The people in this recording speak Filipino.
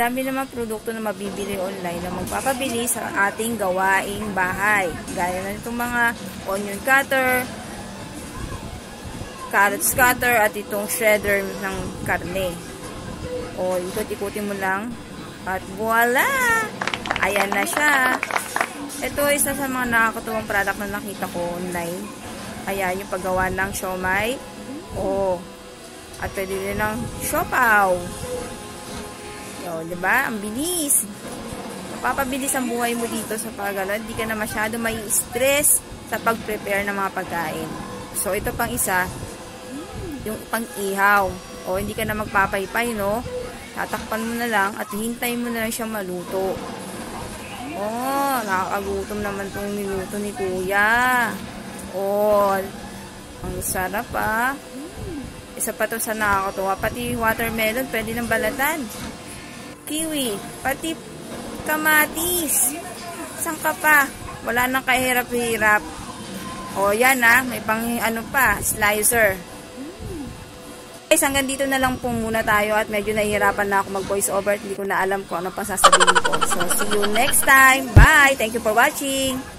Dami naman produkto na mabibili online na magpapabili sa ating gawaing bahay. Gaya na itong mga onion cutter, carrot cutter, at itong shredder ng karne. O, ikot-ikutin mo lang. At voila! Ayan na siya. Ito isa sa mga nakakatuwang product na nakita ko online. Ayan, yung paggawa ng siomai. O, at pwede rin ng siopaw. O, diba? Ang bilis. Papabilis ang buhay mo dito sa paggalan. Hindi ka na masyado may stress sa pag-prepare ng mga pagkain. So, ito pang isa, yung pang-ihaw. O, hindi ka na magpapaypay, no? Tatakpan mo na lang at hintayin mo na lang siyang maluto. Oh, nakakagutom naman tong minuto ni Kuya. Oh, ang sarap ah. Isa pa to sa nakakatuwa. Pati watermelon, pwede ng balatan. Kiwi, pati kamatis. Saan ka pa? Wala nang kahirap-hirap. Oh, yan ah. May pang ano pa, slicer. Guys, hanggang dito na lang po muna tayo at medyo nahihirapan na ako mag-voice over at hindi ko na alam kung ano pang sasabihin ko. So, see you next time. Bye! Thank you for watching!